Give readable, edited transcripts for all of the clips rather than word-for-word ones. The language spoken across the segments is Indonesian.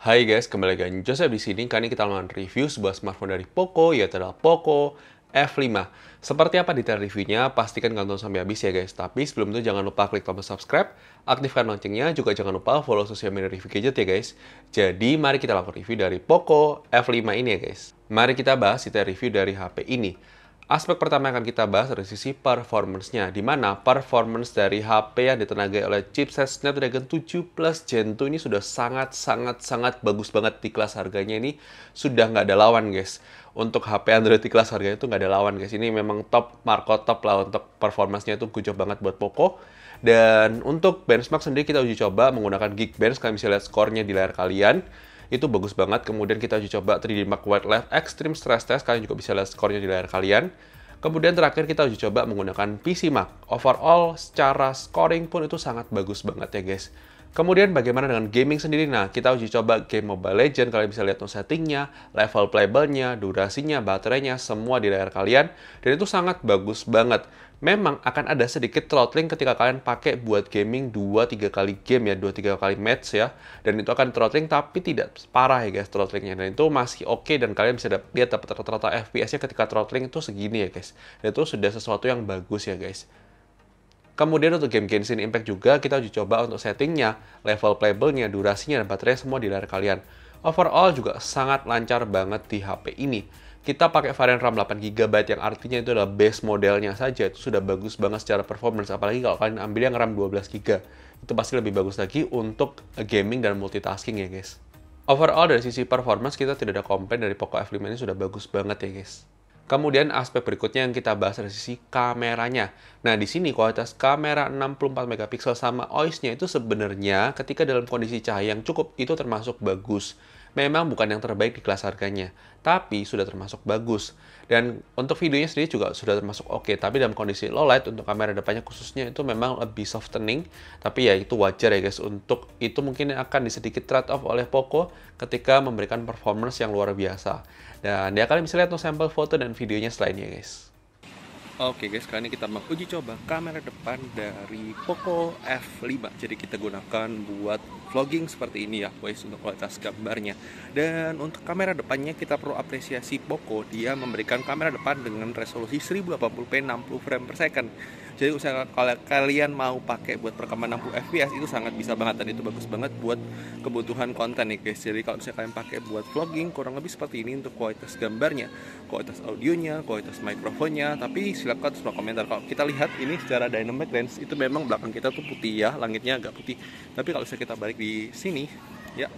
Hai guys, kembali lagi dengan Joseph di sini. Kali ini kita akan review sebuah smartphone dari Poco, yaitu adalah Poco F5. Seperti apa detail reviewnya? Pastikan nonton sampai habis ya guys. Tapi sebelum itu jangan lupa klik tombol subscribe, aktifkan loncengnya, juga jangan lupa follow sosial media review gadget ya guys. Jadi mari kita lakukan review dari Poco F5 ini ya guys. Mari kita bahas detail review dari HP ini. Aspek pertama yang akan kita bahas dari sisi performance-nya, di mana performance dari HP yang ditenagai oleh chipset Snapdragon 7 Plus Gen 2 ini sudah sangat bagus banget di kelas harganya ini, sudah nggak ada lawan guys. Untuk HP Android di kelas harganya itu nggak ada lawan guys, ini memang top, marko top lah untuk performance-nya itu gujah banget buat Poco. Dan untuk benchmark sendiri kita uji coba menggunakan Geekbench, kalian bisa lihat skornya di layar kalian. Itu bagus banget. Kemudian kita uji coba 3D Mark Wildlife Extreme Stress Test, kalian juga bisa lihat skornya di layar kalian. Kemudian terakhir kita uji coba menggunakan PC Mark. Overall secara scoring pun itu sangat bagus banget ya guys. Kemudian bagaimana dengan gaming sendiri? Nah, kita uji coba game Mobile Legends, kalian bisa lihat settingnya, level playable-nya, durasinya, baterainya, semua di layar kalian. Dan itu sangat bagus banget. Memang akan ada sedikit throttling ketika kalian pakai buat gaming 2-3 kali game ya, 2-3 kali match ya. Dan itu akan throttling tapi tidak parah ya guys throttlingnya. Dan itu masih oke dan kalian bisa lihat dapat rata-rata FPS-nya ketika throttling itu segini ya guys. Dan itu sudah sesuatu yang bagus ya guys. Kemudian untuk game Genshin Impact juga kita uji coba untuk settingnya, level playable-nya, durasinya, dan baterai semua di layar kalian. Overall juga sangat lancar banget di HP ini. Kita pakai varian RAM 8GB yang artinya itu adalah base modelnya saja. Itu sudah bagus banget secara performance. Apalagi kalau kalian ambil yang RAM 12GB. Itu pasti lebih bagus lagi untuk gaming dan multitasking ya guys. Overall dari sisi performance kita tidak ada komplain dari Poco F5 ini sudah bagus banget ya guys. Kemudian aspek berikutnya yang kita bahas dari sisi kameranya. Nah, di sini kualitas kamera 64 megapiksel sama OIS-nya itu sebenarnya ketika dalam kondisi cahaya yang cukup itu termasuk bagus. Memang bukan yang terbaik di kelas harganya, tapi sudah termasuk bagus. Dan untuk videonya sendiri juga sudah termasuk oke, tapi dalam kondisi low light untuk kamera depannya khususnya itu memang lebih softening, tapi ya itu wajar ya guys. Untuk itu mungkin akan sedikit trade off oleh Poco ketika memberikan performance yang luar biasa. Dan ya kalian bisa lihat untuk sampel foto dan videonya selainnya guys. Oke guys, kali ini kita mau uji coba kamera depan dari Poco F5. Jadi kita gunakan buat vlogging seperti ini ya guys untuk kualitas gambarnya. Dan untuk kamera depannya kita perlu apresiasi Poco, dia memberikan kamera depan dengan resolusi 1080p 60 frame per second. Jadi kalau kalian mau pakai buat perekaman 60 fps itu sangat bisa banget dan itu bagus banget buat kebutuhan konten nih guys. Jadi kalau misalnya kalian pakai buat vlogging kurang lebih seperti ini untuk kualitas gambarnya, kualitas audionya, kualitas mikrofonnya. Tapi silakan semua komentar. Kalau kita lihat ini secara dynamic range itu memang belakang kita tuh putih ya, langitnya agak putih. Tapi kalau misalnya kita balik di sini ya,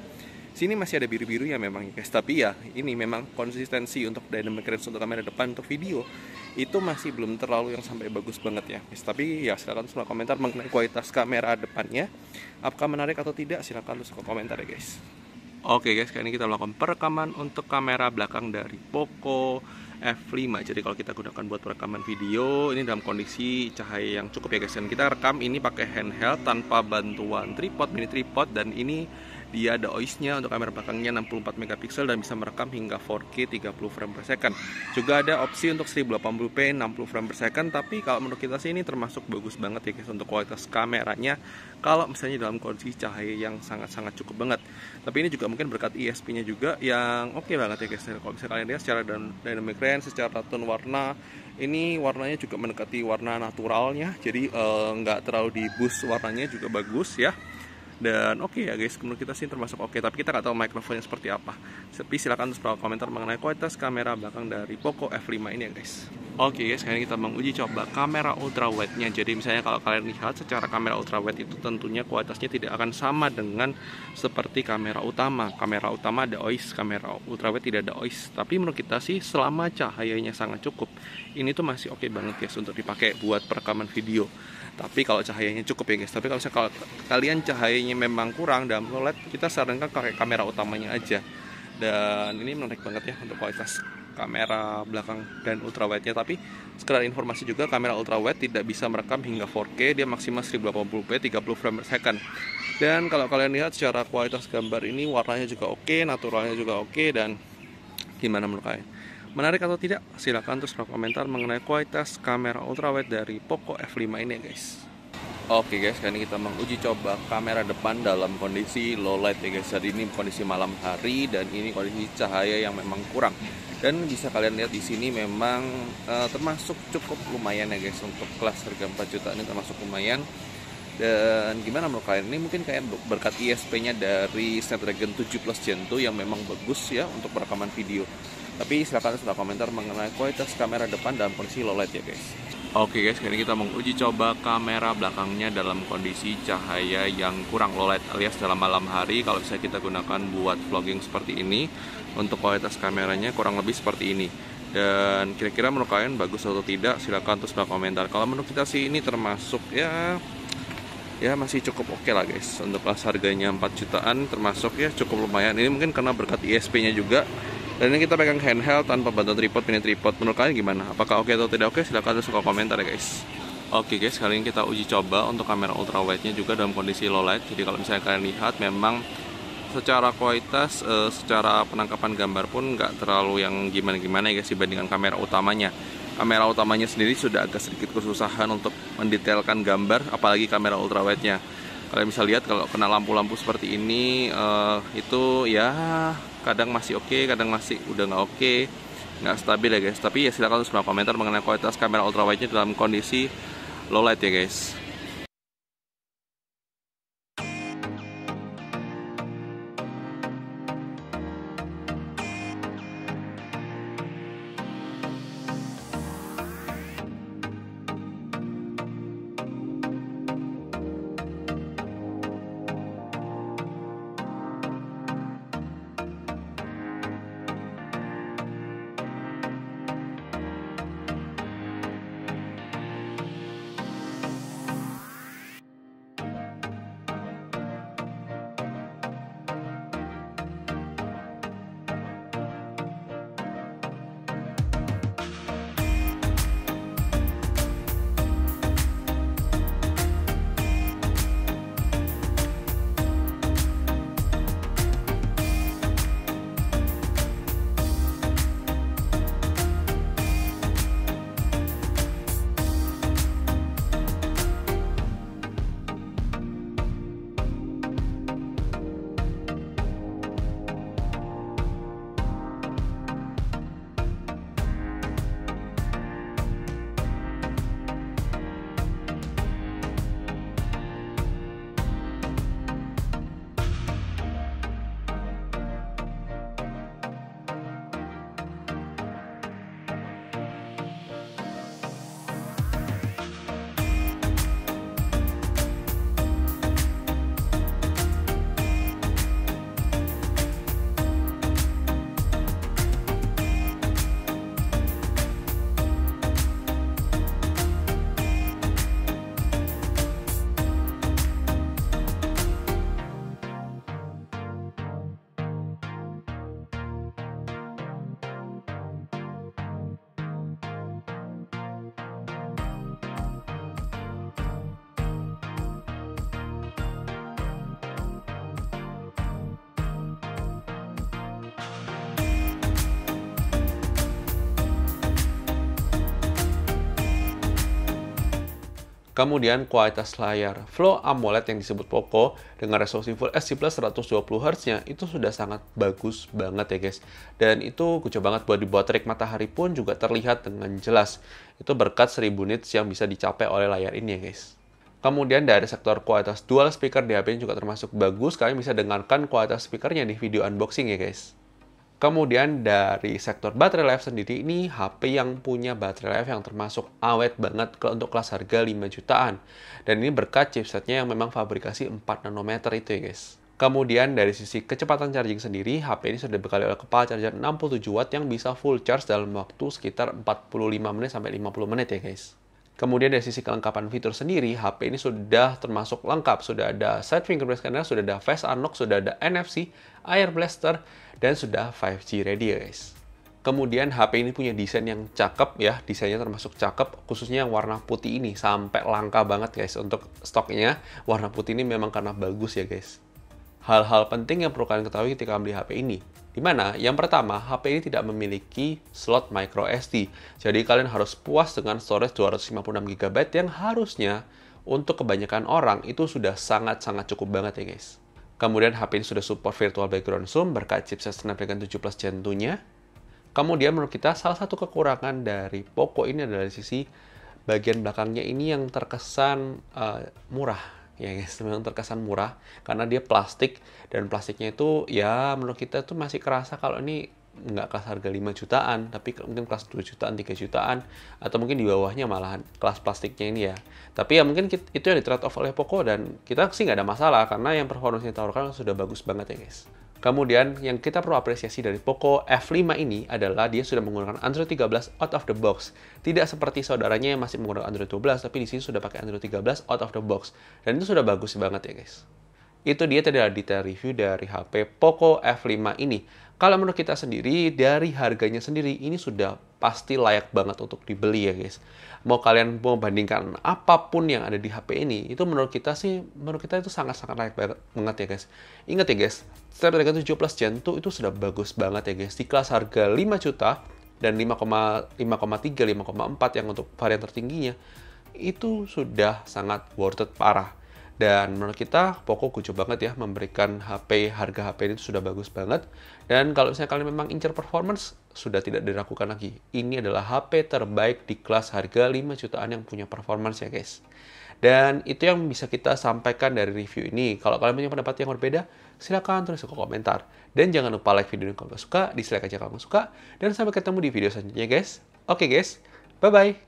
sini masih ada biru-birunya memang guys, tapi ya ini memang konsistensi untuk dynamic range untuk kamera depan untuk video itu masih belum terlalu yang sampai bagus banget ya guys. Tapi ya silakan semua komentar mengenai kualitas kamera depannya, apakah menarik atau tidak, silakan semua komentar ya guys. Oke guys, kali ini kita melakukan perekaman untuk kamera belakang dari Poco F5. Jadi kalau kita gunakan buat perekaman video ini dalam kondisi cahaya yang cukup ya guys. Dan kita rekam ini pakai handheld tanpa bantuan tripod, mini tripod. Dan ini dia ada OIS-nya untuk kamera belakangnya 64 megapiksel dan bisa merekam hingga 4K 30 frame per second. Juga ada opsi untuk 1080p 60 frame per second. Tapi kalau menurut kita sih ini termasuk bagus banget ya guys untuk kualitas kameranya, kalau misalnya dalam kondisi cahaya yang sangat-sangat cukup banget. Tapi ini juga mungkin berkat ISP-nya juga yang oke banget ya guys. Kalau misalnya kalian lihat secara dynamic range, secara tone warna, ini warnanya juga mendekati warna naturalnya. Jadi nggak terlalu di boost, warnanya juga bagus ya. Dan oke ya guys, menurut kita sih termasuk oke. Tapi kita nggak tahu mikrofonnya seperti apa. Tapi silakan terus komentar mengenai kualitas kamera belakang dari Poco F5 ini ya guys. Oke guys, kali ini kita menguji coba kamera ultra wide-nya. Jadi misalnya kalau kalian lihat secara kamera ultra wide itu tentunya kualitasnya tidak akan sama dengan seperti kamera utama. Kamera utama ada OIS, kamera ultra wide tidak ada OIS. Tapi menurut kita sih selama cahayanya sangat cukup, ini tuh masih oke banget guys untuk dipakai buat perekaman video. Tapi kalau cahayanya cukup ya guys. Tapi kalau misalnya kalian cahayanya memang kurang dalam low light, kita sarankan pakai kamera utamanya aja. Dan ini menarik banget ya untuk kualitas kamera belakang dan ultrawide-nya. Tapi sekedar informasi juga, kamera ultrawide tidak bisa merekam hingga 4K, dia maksimal 1080p 30 frame per second. Dan kalau kalian lihat secara kualitas gambar ini warnanya juga oke, naturalnya juga oke. Dan gimana menurut kalian? Menarik atau tidak? Silahkan terus berkomentar mengenai kualitas kamera ultrawide dari Poco F5 ini ya guys. Oke guys, kali ini kita menguji coba kamera depan dalam kondisi low light ya guys. Jadi ini kondisi malam hari dan ini kondisi cahaya yang memang kurang. Dan bisa kalian lihat di sini memang termasuk cukup lumayan ya guys, untuk kelas harga 4 juta ini termasuk lumayan. Dan gimana menurut kalian? Ini mungkin kayak berkat ISP-nya dari Snapdragon 7 Plus Gen 2 yang memang bagus ya untuk perekaman video. Tapi silahkan sudah komentar mengenai kualitas kamera depan dalam kondisi low light ya guys. Oke guys, kali ini kita menguji coba kamera belakangnya dalam kondisi cahaya yang kurang low light alias dalam malam hari. Kalau bisa kita gunakan buat vlogging seperti ini, untuk kualitas kameranya kurang lebih seperti ini. Dan kira-kira menurut kalian bagus atau tidak, silahkan tulis komentar. Kalau menurut kita sih ini termasuk ya masih cukup oke lah guys. Untuk kelas harganya 4 jutaan termasuk ya cukup lumayan. Ini mungkin karena berkat ISP-nya juga. Dan ini kita pegang handheld tanpa bantuan tripod, mini tripod. Menurut kalian gimana? Apakah oke atau tidak oke? Silahkan tulis komentar ya guys. Oke guys, kali ini kita uji coba untuk kamera ultrawide-nya juga dalam kondisi low light. Jadi kalau misalnya kalian lihat, memang secara kualitas, secara penangkapan gambar pun nggak terlalu yang gimana-gimana ya guys dibandingkan kamera utamanya. Kamera utamanya sendiri sudah agak sedikit kesusahan untuk mendetailkan gambar, apalagi kamera ultrawide-nya. Kalian bisa lihat kalau kena lampu-lampu seperti ini, itu ya kadang masih oke, kadang masih udah nggak oke, nggak stabil ya guys. Tapi ya silahkan tulis komentar mengenai kualitas kamera ultrawide-nya dalam kondisi low light ya guys. Kemudian kualitas layar Flow AMOLED yang disebut Poco dengan resolusi Full HD Plus 120Hz-nya itu sudah sangat bagus banget ya guys. Dan itu cocok banget buat dibuat terik matahari pun juga terlihat dengan jelas. Itu berkat 1000 nits yang bisa dicapai oleh layar ini ya guys. Kemudian dari sektor kualitas dual speaker di HP ini juga termasuk bagus. Kalian bisa dengarkan kualitas speakernya di video unboxing ya guys. Kemudian dari sektor baterai life sendiri, ini HP yang punya baterai life yang termasuk awet banget untuk kelas harga 5 jutaan. Dan ini berkat chipsetnya yang memang fabrikasi 4 nanometer itu ya guys. Kemudian dari sisi kecepatan charging sendiri, HP ini sudah dibekali oleh kepala charger 67 watt yang bisa full charge dalam waktu sekitar 45 menit sampai 50 menit ya guys. Kemudian dari sisi kelengkapan fitur sendiri, HP ini sudah termasuk lengkap. Sudah ada side fingerprint scanner, sudah ada face unlock, sudah ada NFC, air blaster, dan sudah 5G ready guys. Kemudian HP ini punya desain yang cakep ya, desainnya termasuk cakep, khususnya yang warna putih ini. Sampai langka banget guys untuk stoknya, warna putih ini memang karena bagus ya guys. Hal-hal penting yang perlu kalian ketahui ketika membeli HP ini. Dimana yang pertama, HP ini tidak memiliki slot micro SD. Jadi kalian harus puas dengan storage 256 GB yang harusnya untuk kebanyakan orang itu sudah sangat-sangat cukup banget ya guys. Kemudian HP ini sudah support virtual background zoom berkat chipset Snapdragon 17 Gen 2-nya. Kemudian menurut kita salah satu kekurangan dari Poco ini adalah dari sisi bagian belakangnya ini yang terkesan murah ya guys, memang terkesan murah karena dia plastik dan plastiknya itu ya menurut kita tuh masih kerasa kalau ini nggak kelas harga 5 jutaan, tapi mungkin kelas 2 jutaan, 3 jutaan, atau mungkin di bawahnya malahan kelas plastiknya ini ya. Tapi ya mungkin itu yang di trade off oleh Poco dan kita sih nggak ada masalah karena yang performance yang ditawarkan sudah bagus banget ya guys. Kemudian yang kita perlu apresiasi dari Poco F5 ini adalah dia sudah menggunakan Android 13 out of the box. Tidak seperti saudaranya yang masih menggunakan Android 12, tapi di sini sudah pakai Android 13 out of the box. Dan itu sudah bagus banget ya guys. Itu dia tadi adalah detail review dari HP Poco F5 ini. Kalau menurut kita sendiri, dari harganya sendiri, ini sudah pasti layak banget untuk dibeli ya guys. Mau kalian mau bandingkan apapun yang ada di HP ini, itu menurut kita itu sangat-sangat layak banget ya guys. Ingat ya guys, Snapdragon 17 Gen 2 itu sudah bagus banget ya guys. Di kelas harga 5 juta dan 5,3, 5,4 yang untuk varian tertingginya, itu sudah sangat worth it parah. Dan menurut kita, Poco kucu banget ya memberikan harga HP ini sudah bagus banget. Dan kalau misalnya kalian memang incer performance, sudah tidak diragukan lagi. Ini adalah HP terbaik di kelas harga 5 jutaan yang punya performance ya guys. Dan itu yang bisa kita sampaikan dari review ini. Kalau kalian punya pendapat yang berbeda, silahkan tulis ke komentar. Dan jangan lupa like video ini kalau suka, dislike aja kalau nggak suka. Dan sampai ketemu di video selanjutnya guys. Oke guys, bye-bye.